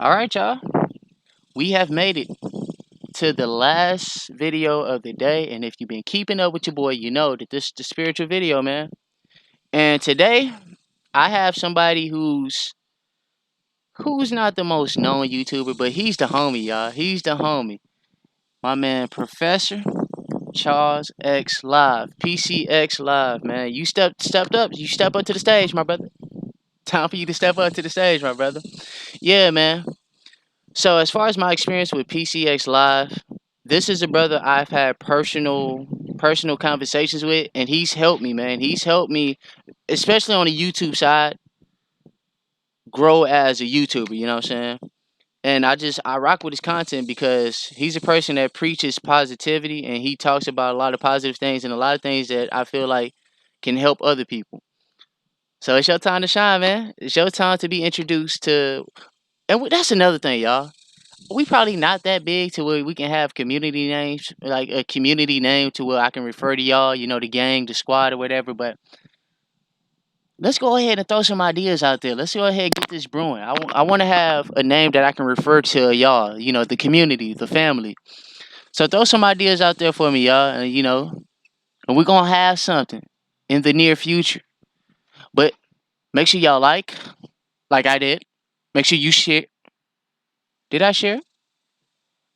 All right, y'all. We have made it to the last video of the day, and if you've been keeping up with your boy, you know that this is the spiritual video, man. And today, I have somebody who's not the most known YouTuber, but he's the homie, y'all. He's the homie. My man, Professor Charles X Live, PCX Live, man. You stepped up. You step up to the stage, my brother. Time for you to step up to the stage, my brother. Yeah, man. So as far as my experience with PCX Live, this is a brother I've had personal conversations with, and he's helped me, man. He's helped me, especially on the YouTube side, grow as a YouTuber. You know what I'm saying? And I rock with his content because he's a person that preaches positivity, and he talks about a lot of positive things and a lot of things that I feel like can help other people. So it's your time to shine, man. It's your time to be introduced to, and that's another thing, y'all. We probably not that big to where we can have community names, like a community name to where I can refer to y'all, you know, the gang, the squad, or whatever. But let's go ahead and throw some ideas out there. Let's go ahead and get this brewing. I want to have a name that I can refer to y'all, you know, the community, the family. So throw some ideas out there for me, y'all, and and we're gonna have something in the near future. But make sure y'all like I did. Make sure you share. Did I share?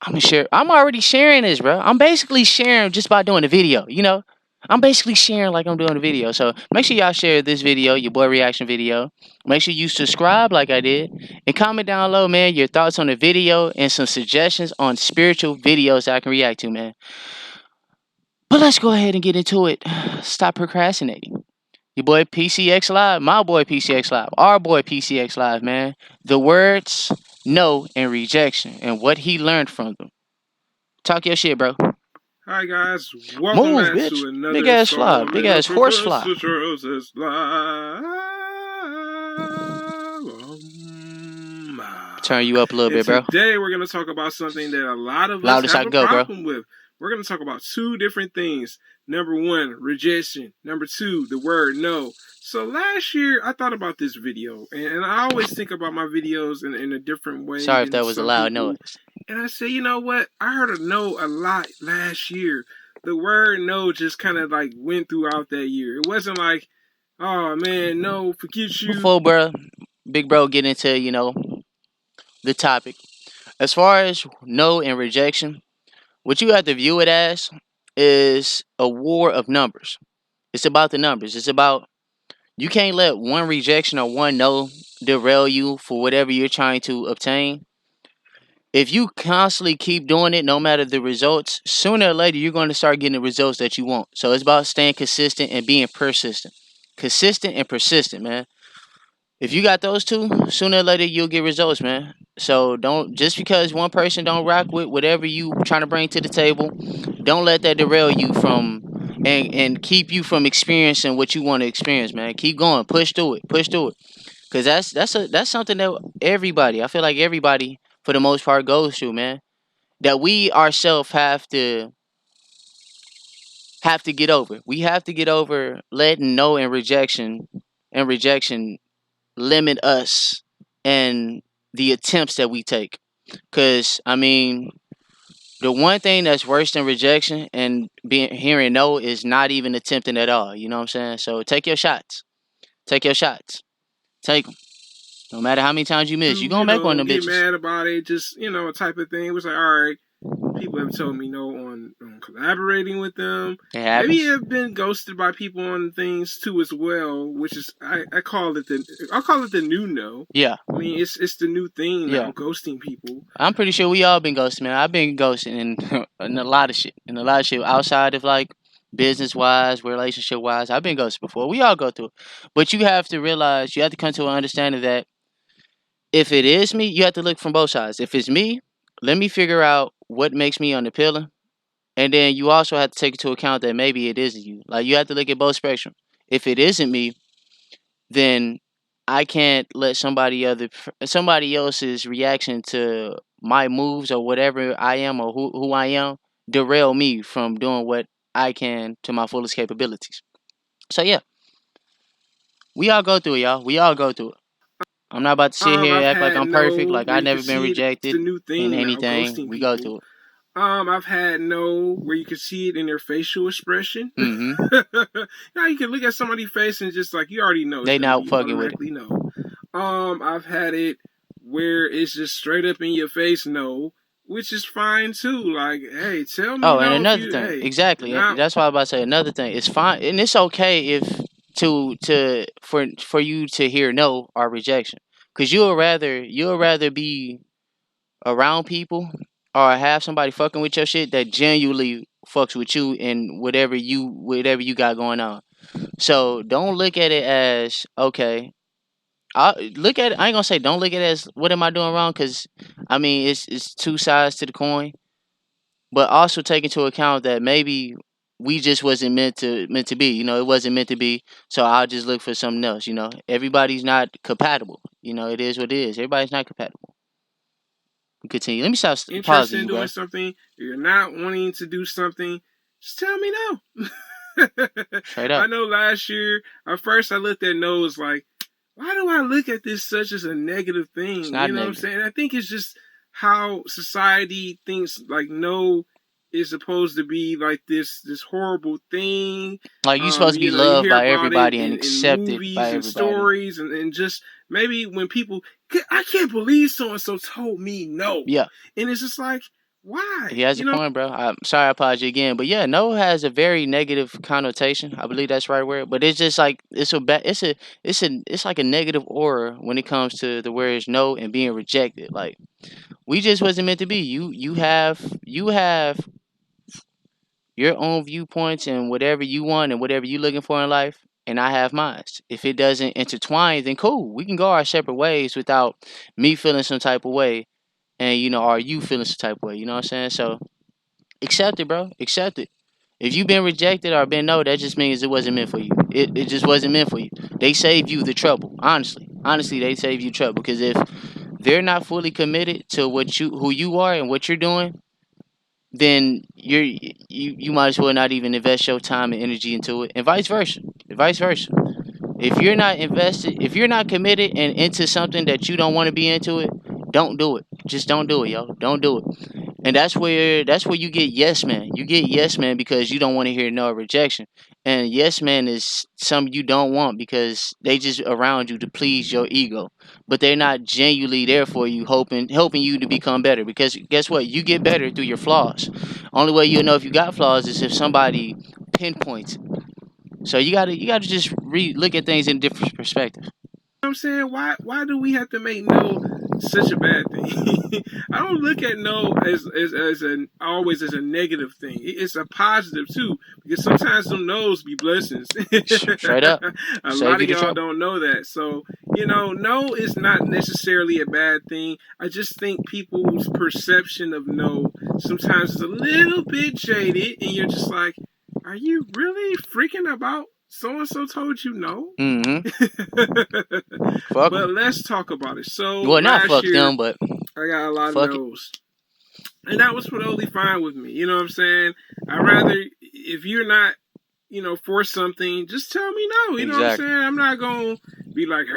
I'm gonna share. I'm already sharing this, bro. I'm basically sharing just by doing the video. I'm basically sharing like I'm doing a video. So make sure y'all share this video, your boy reaction video. Make sure you subscribe like I did, and comment down below, man, your thoughts on the video and some suggestions on spiritual videos that I can react to, man. But let's go ahead and get into it. Stop procrastinating. Your boy PCX Live, my boy PCX Live, our boy PCX Live, man. The words no and rejection and what he learned from them. Talk your shit, bro. Hi guys, welcome Move, back bitch. to Big another ass fly. Big installment of ass horse fly. Professor Charles's Live. Turn you up a little And bit, bro. today we're going to talk about something that a lot of us Loudest I have can a go, bro. problem with. We're going to talk about two different things. Number one, rejection. Number two, the word no. So last year, I thought about this video, and I always think about my videos in a different way Sorry if than that was a some loud people. noise. And I said, you know what? I heard a no a lot last year. The word no just kind of like went throughout that year. It wasn't like, oh man, no, forget you. Before, bro, big bro, get into, the topic. As far as no and rejection, what you have to view it as is a war of numbers. It's about the numbers. It's about, you can't let one rejection or one no derail you for whatever you're trying to obtain. If you constantly keep doing it, no matter the results, sooner or later you're going to start getting the results that you want. So it's about staying consistent and being persistent. Consistent and persistent, man. If you got those two, sooner or later you'll get results, man. So don't, just because one person don't rock with whatever you trying to bring to the table, don't let that derail you from and keep you from experiencing what you want to experience, man. Keep going, push through it, push through it. Cause that's something that everybody, I feel like everybody for the most part goes through, man. That we ourselves have to get over. We have to get over letting no and rejection limit us and the attempts that we take. Cause I mean, the one thing that's worse than rejection and being hearing no is not even attempting at all. You know what I'm saying? So take your shots. Take your shots. Take them. No matter how many times you miss, you gonna make one of them Get bitches. mad about it, just, type of thing. It was like, all right, people have told me no on collaborating with them. It Maybe happens. have been ghosted by people on things too as well, which is I call it the new no. Yeah. I mean, it's the new thing now, Yeah. ghosting people. I'm pretty sure we all been ghosted, man. I've been ghosted in a lot of shit. In a lot of shit outside of like business wise, relationship wise. I've been ghosted before. We all go through it. But you have to realize, you have to come to an understanding that if it is me, you have to look from both sides. If it's me, let me figure out what makes me unappealing. And then you also have to take into account that maybe it isn't you. Like, you have to look at both spectrums. If it isn't me, then I can't let somebody else's reaction to my moves or whatever I am or who I am derail me from doing what I can to my fullest capabilities. So yeah, we all go through it, y'all. We all go through it. I'm not about to sit here and I've act like had I'm perfect. no Like where I you can never been see it. It's the rejected new in thing now, anything. ghosting We go people. through it. I've had no where you can see it in their facial expression. Mm-hmm. Now you can look at somebody's face and just like you already know it's They gonna not be fucking with it. automatically no. I've had it where it's just straight up in your face no, which is fine too. Like, hey, tell me Oh, and no if another you thing, hey, you're exactly. not. That's why I was about to say another thing. It's fine, and it's okay if for you to hear no or rejection, because you'll rather be around people or have somebody fucking with your shit that genuinely fucks with you and whatever you got going on. So don't look at it as okay. Look at it. I ain't gonna say don't look at it as what am I doing wrong, because I mean it's two sides to the coin, but also take into account that maybe we just wasn't meant to be. It wasn't meant to be. So I'll just look for something else. Everybody's not compatible. It is what it is. Everybody's not compatible. Continue. Let me stop Interested pausing in you, doing bro. something, you're not wanting to do something, just tell me no. Straight I up. know last year, at first I looked at no as like, why do I look at this such as a negative It's thing? not You know what I'm negative. saying? I think it's just how society thinks like no is supposed to be like this horrible thing. Like you supposed to be You loved hear by about it everybody and in accepted by movies and everybody. stories and just maybe when people I can't believe so and so told me no. Yeah. And it's just like, why? He has a point, bro. I'm sorry I apologize again, but yeah, no has a very negative connotation. I believe that's the right word, but it's just like it's like a negative aura when it comes to the words no and being rejected. Like we just wasn't meant to be. You have your own viewpoints and whatever you want and whatever you're looking for in life, and I have mine. If it doesn't intertwine, then cool, we can go our separate ways without me feeling some type of way, and or you feeling some type of way. You know what I'm saying? So accept it, bro. Accept it. If you've been rejected or been no, that just means it wasn't meant for you. It just wasn't meant for you. They saved you the trouble. Honestly, they saved you trouble because if they're not fully committed to who you are and what you're doing, then you might as well not even invest your time and energy into it, and vice versa. Vice versa. If you're not invested, if you're not committed and into something that you don't want to be into it, don't do it. Just don't do it, yo. Don't do it. And that's where you get yes man. You get yes man because you don't want to hear no rejection. And yes man is something you don't want because they just around you to please your ego. But they're not genuinely there for you, helping you to become better. Because guess what? You get better through your flaws. Only way you'll know if you got flaws is if somebody pinpoints it. So you gotta just look at things in a different perspective. What I'm saying? Why do we have to make no such a bad thing? I don't look at no as an always as a negative thing. It's a positive too, because sometimes them no's be blessings. Straight up. A Save lot you of the y'all trouble. don't know that. So, no is not necessarily a bad thing. I just think people's perception of no sometimes is a little bit jaded, and you're just like, are you really freaking about so and so told you no? Mm-hmm. Fuck But 'em. let's talk about it. So Well, not last fuck year them, but I got a lot of fuck it. no's. And that was totally fine with me. You know what I'm saying? I'd rather if you're not, for something, just tell me no. You know what I'm Exactly. saying? I'm not gonna be like,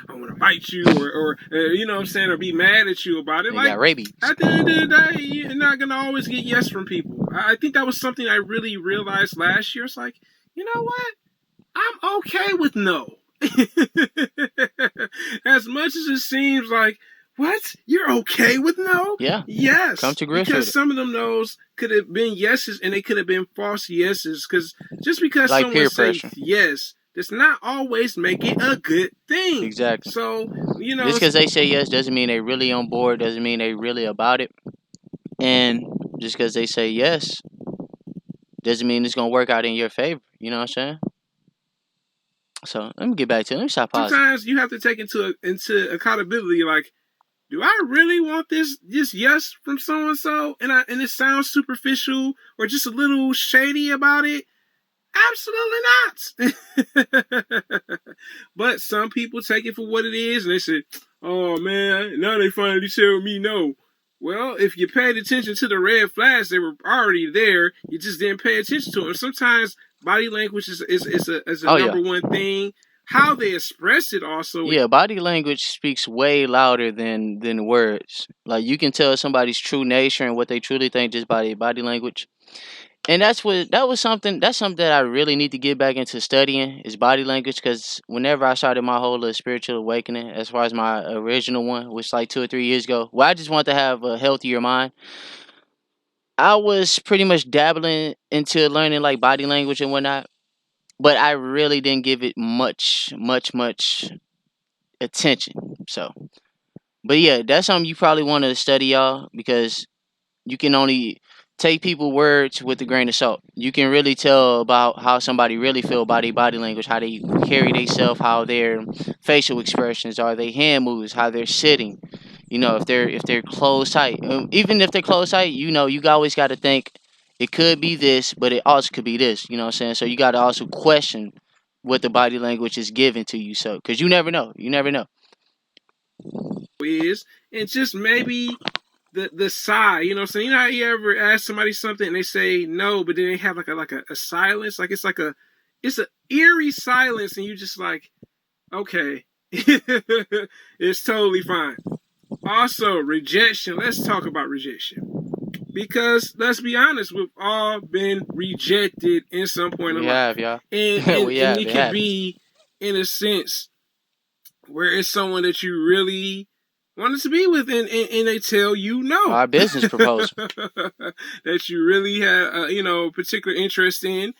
I'm gonna bite you or you know what I'm saying, or be mad at you about it. They Like got rabies. at the end of the day, you're not gonna always get yes from people. I think that was something I really realized last year. It's like, you know what? I'm okay with no. As much as it seems like, what? You're okay with no? Yeah. Come Yes. to grips with Because it. some of them no's could have been yeses and they could have been false yeses. Because just because Like someone peer says pressure. yes does not always make it a good thing. Exactly. So, Just because they say yes doesn't mean they really on board. Doesn't mean they really about it. And just because they say yes doesn't mean it's gonna work out in your favor. You know what I'm saying? So let me get back to it. Let me stop pausing. sometimes you have to take into accountability like, do I really want this yes from so and so and it sounds superficial or just a little shady about it? Absolutely not. But some people take it for what it is and they say, oh man, now they finally tell me no. Well, if you paid attention to the red flags, they were already there. You just didn't pay attention to them. Sometimes body language is a Oh yeah. number one thing. how they express it also. Yeah, body language speaks way louder than words. Like you can tell somebody's true nature and what they truly think just by their body language. And that's something that I really need to get back into studying is body language because whenever I started my whole spiritual awakening, as far as my original one, which like 2 or 3 years ago, where I just want to have a healthier mind, I was pretty much dabbling into learning like body language and whatnot, but I really didn't give it much attention. So, but yeah, that's something you probably want to study, y'all, because you can only take people words with a grain of salt. You can really tell about how somebody really feel by their body language, how they carry themselves, how their facial expressions are, their hand moves, how they're sitting. You know, if they're closed tight, even if they're closed tight, you know, you always got to think it could be this, but it also could be this. You know what I'm saying? So you got to also question what the body language is giving to you. So, because you never know, you never know. Is and just maybe the sigh, you know what I'm saying? You know how you ever ask somebody something and they say no, but then they have like a silence, like it's a eerie silence, and you just like, okay, it's totally fine. Also, rejection. Let's talk about rejection. Because let's be honest, we've all been rejected in some point in We life. have, y'all. We And have. it It could happens. be in a sense where it's someone that you really wanted to be with, and they tell you no. Our business proposal. That you really have, particular interest in.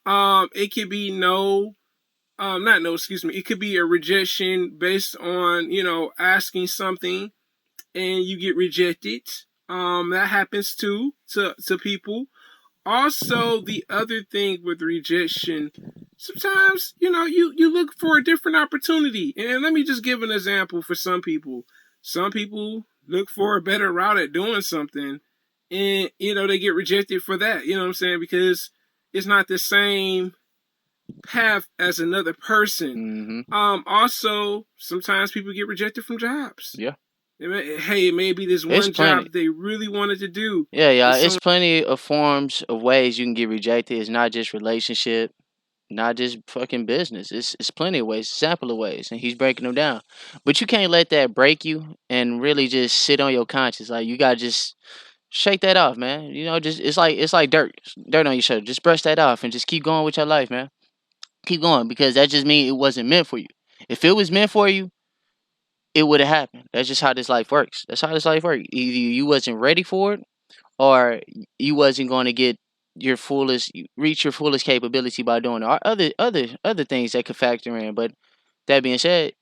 It could be no, not no, excuse me. It could be a rejection based on, asking something and you get rejected. That happens too to people. Also, the other thing with rejection, sometimes you look for a different opportunity. And let me just give an example for some people. Some people look for a better route at doing something, and they get rejected for that. You know what I'm saying? Because it's not the same path as another person. Mm-hmm. Also, sometimes people get rejected from jobs. Yeah. Hey, maybe this It's one plenty. job they really wanted to do, Yeah. and It's someone plenty of forms of ways you can get rejected. It's not just relationship, not just fucking business. It's plenty of ways, sample of ways, and he's breaking them down. But you can't let that break you and really just sit on your conscience. Like you gotta just shake that off, man. You know, just it's like dirt on your shoulder. Just brush that off and just keep going with your life, man. Keep going because that just means it wasn't meant for you. If it was meant for you, it would have happened. That's just how this life works. That's how this life works. Either you wasn't ready for it, or you wasn't going to get your fullest, reach your fullest capability by doing it. Or other things that could factor in. But that being said,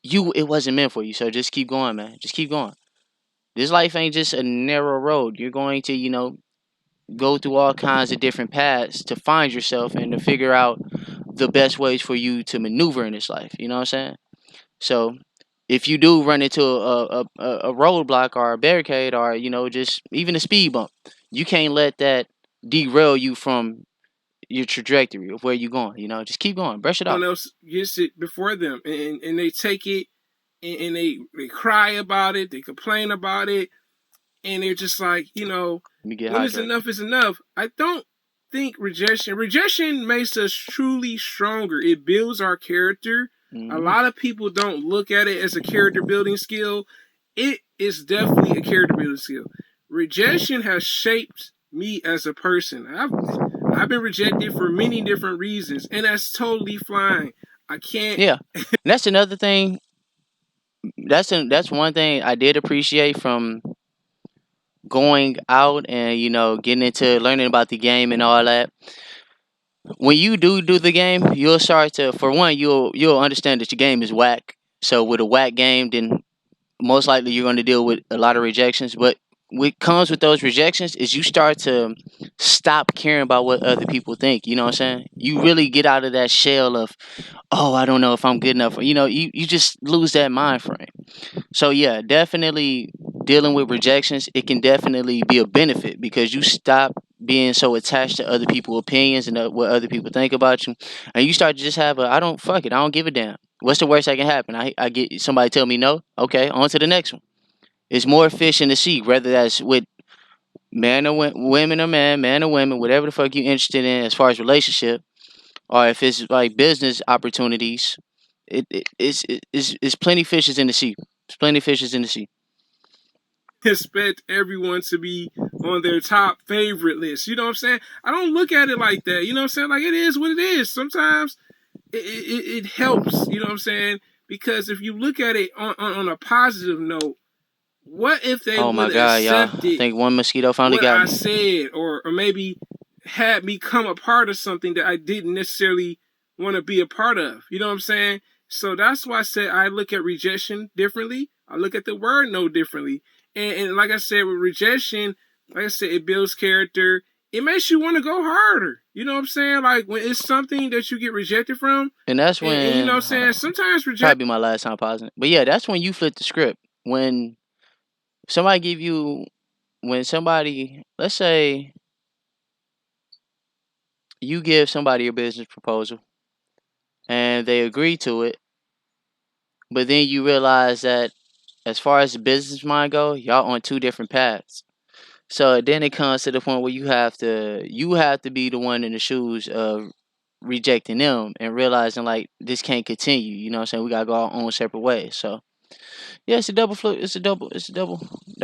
it wasn't meant for you. So just keep going, man. Just keep going. This life ain't just a narrow road. You're going to, go through all kinds of different paths to find yourself and to figure out the best ways for you to maneuver in this life. You know what I'm saying? So if you do run into a roadblock or a barricade or just even a speed bump, you can't let that derail you from your trajectory of where you're going. Just keep going, brush it off. else gets it before them, and they take it, and they cry about it, they complain about it, and they're just like, Let me get when is hydrated. enough is enough. I don't think rejection makes us truly stronger. It builds our character. A Hmm. lot of people don't look at it as a character building skill. It is definitely a character building skill. Rejection has shaped me as a person. I've been rejected for many different reasons, and that's totally fine. I can't. Yeah, and that's another thing. That's one thing I did appreciate from going out and getting into learning about the game and all that. When you do the game, you'll start to, for one, you'll understand that your game is whack. So with a whack game, then most likely you're going to deal with a lot of rejections. But what comes with those rejections is you start to stop caring about what other people think. You know what I'm saying? You really get out of that shell of, oh, I don't know if I'm good enough. You just lose that mind frame. So yeah, definitely dealing with rejections, it can definitely be a benefit because you stop being so attached to other people's opinions and what other people think about you, and you start to just have I don't fuck it, I don't give a damn. What's the worst that can happen? I get somebody tell me no. Okay, on to the next one. It's more efficient to see whether that's with man or women or man or women, whatever the fuck you interested in as far as relationship, or if it's like business opportunities. it's plenty fishes in the sea. There's plenty fishes in the sea. Expect everyone to be on their top favorite list. You know what I'm saying? I don't look at it like that. You know what I'm saying? Like, it is what it is. Sometimes it helps. You know what I'm saying? Because if you look at it on a positive note, what if they Oh would my have God, y'all! I accepted think one mosquito finally what got I me. said, or maybe had me come a part of something that I didn't necessarily want to be a part of? You know what I'm saying? So that's why I said I look at rejection differently. I look at the word no differently. And like I said, with rejection, like I said, it builds character. It makes you want to go harder. You know what I'm saying? Like, when it's something that you get rejected from, And that's and you know what when I'm saying? Sometimes rejection. probably my last time pausing. But yeah, that's when you flip the script. When somebody give you, when somebody, let's say you give somebody a business proposal and they agree to it, but then you realize that as far as the business mind go, y'all on two different paths. So then it comes to the point where you have to be the one in the shoes of rejecting them and realizing like this can't continue. You know what I'm saying? We gotta go our own separate ways. So yeah, it's a double flip. Double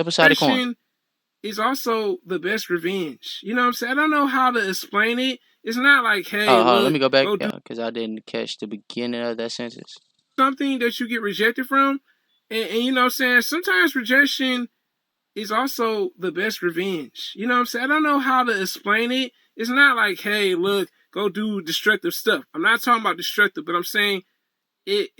sided coin. Rejection is also the best revenge. You know what I'm saying? I don't know how to explain it. It's not like, hey, Oh, hold on, let look, me go back go do because I didn't catch the beginning of that sentence. something that you get rejected from. And you know what I'm saying? Sometimes rejection is also the best revenge. You know what I'm saying? I don't know how to explain it. It's not like, hey, look, go do destructive stuff. I'm not talking about destructive, but I'm saying it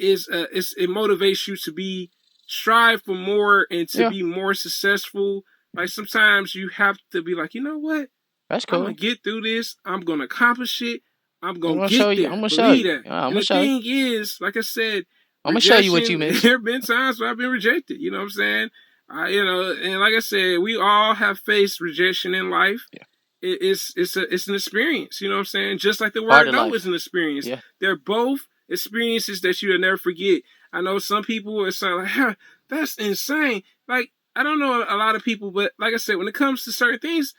motivates you to be strive for more and to Yeah, be more successful. Like, sometimes you have to be like, you know what? that's I'm gonna cool. get through this. I'm gonna accomplish it. I'm I'm gonna gonna show get you. I'm there. gonna show Believe you. that. Yeah, I'm And gonna the show you. thing is, like I said, I'm gonna show you what you rejection. missed. There have been times where I've been rejected. You know what I'm saying? And like I said, we all have faced rejection in life. Yeah, It's an experience. You know what I'm saying? Just like the part word of no is life. an experience. Yeah, They're both experiences that you'll never forget. I know some people are saying like, huh, that's insane. Like, I don't know a lot of people, but like I said, when it comes to certain things,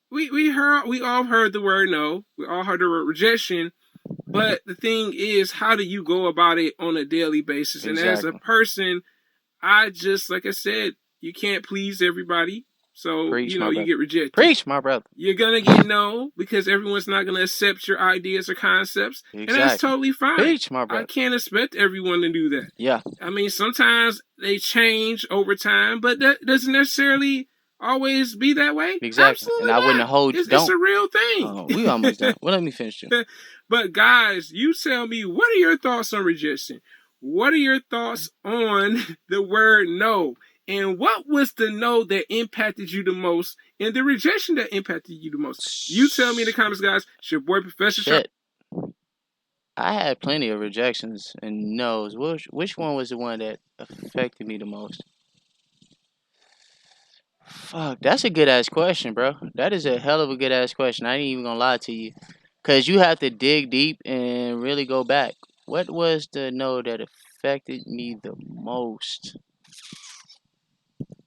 we all heard the word no. We all heard the word rejection. But the thing is, how do you go about it on a daily basis? And as a exactly. person, I just, like I said, you can't please everybody. So, Preach, my you brother. get rejected. Preach, my brother. You're gonna get no because everyone's not gonna accept your ideas or concepts, and that's Exactly. totally fine. Preach, my I brother. can't expect everyone to do that. Yeah, I mean, sometimes they change over time, but that doesn't necessarily always be that way. exactly. And Absolutely I wouldn't not. hold. It's Don't. a real thing. Oh, we almost done. Well, let me finish you. But guys, you tell me, what are your thoughts on rejection? What are your thoughts on the word no? And what was the no that impacted you the most and the rejection that impacted you the most? You tell me in the comments, guys. It's your boy, Professor Charles. Shit. I had plenty of rejections and no's. Which one was the one that affected me the most? Fuck, that's a good ass question, bro. That is a hell of a good ass question. I ain't even gonna lie to you, cause you have to dig deep and really go back. What was the no that affected me the most?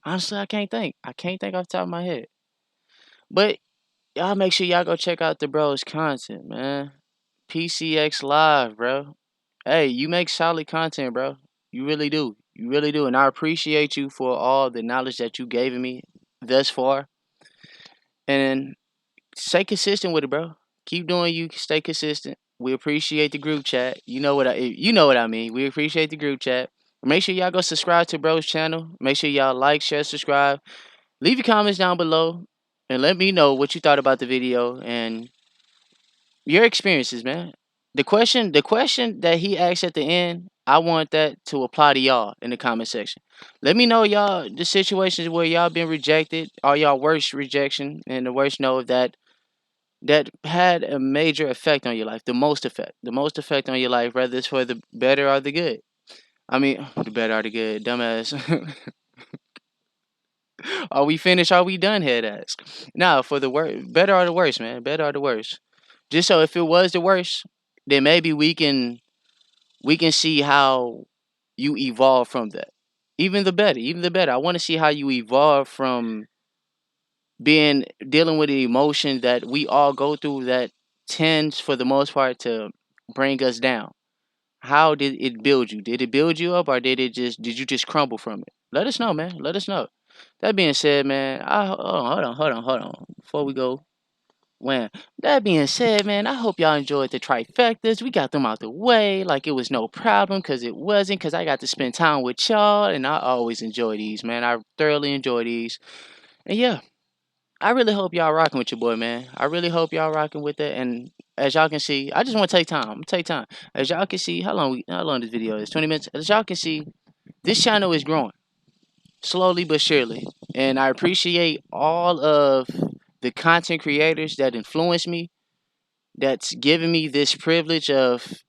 Honestly, I can't think. I can't think off the top of my head. But y'all make sure y'all go check out the bro's content, man. PCX Live, bro. Hey, you make solid content, bro. You really do. You really do. And I appreciate you for all the knowledge that you gave me thus far. And stay consistent with it, bro. Keep doing you. Stay consistent. We appreciate the group chat. You know what I mean. We appreciate the group chat. Make sure y'all go subscribe to bro's channel. Make sure y'all like, share, subscribe. Leave your comments down below and let me know what you thought about the video and your experiences, man. The question that he asked at the end, I want that to apply to y'all in the comment section. Let me know y'all the situations where y'all been rejected, or y'all worst rejection and the worst no that had a major effect on your life, the most effect on your life, whether it's for the better or the good. I mean, the better or the good, dumbass. Are we finished? Are we done? Head ass. Nah, for the worst, better or the worst, man. Better or the worst. Just so if it was the worst, then maybe we can see how you evolve from that. Even the better, even the better. I want to see how you evolve from being dealing with the emotion that we all go through that tends for the most part to bring us down. How did it build you? Did it build you up, or did you just crumble from it? Let us know, man. Let us know. That being said, man, hold on. Before we go, when that being said, man, I hope y'all enjoyed the trifectas. We got them out the way like it was no problem, cause it wasn't, cause I got to spend time with y'all, and I always enjoy these, man. I thoroughly enjoy these, and yeah, I really hope y'all rocking with your boy, man. I really hope y'all rocking with it, and as y'all can see, I just want to take time. I'm gonna take time. As y'all can see, how long this video is? 20 minutes. As y'all can see, this channel is growing slowly but surely, and I appreciate all of the content creators that influence me, that's giving me this privilege of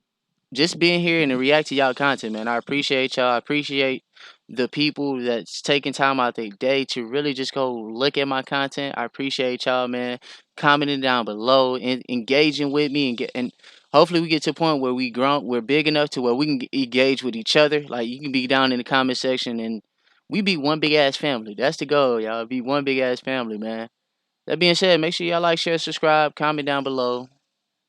just being here and to react to y'all content, man. I appreciate y'all. I appreciate the people that's taking time out their day to really just go look at my content. I appreciate y'all, man. Commenting down below and engaging with me, and hopefully we get to a point where we're big enough to where we can engage with each other. Like, you can be down in the comment section and we be one big ass family. That's the goal, y'all. Be one big ass family, man. That being said, make sure y'all like, share, subscribe, comment down below.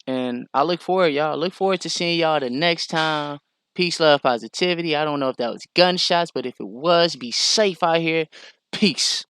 And I look forward, y'all. I look forward to seeing y'all the next time. Peace, love, positivity. I don't know if that was gunshots, but if it was, be safe out here. Peace.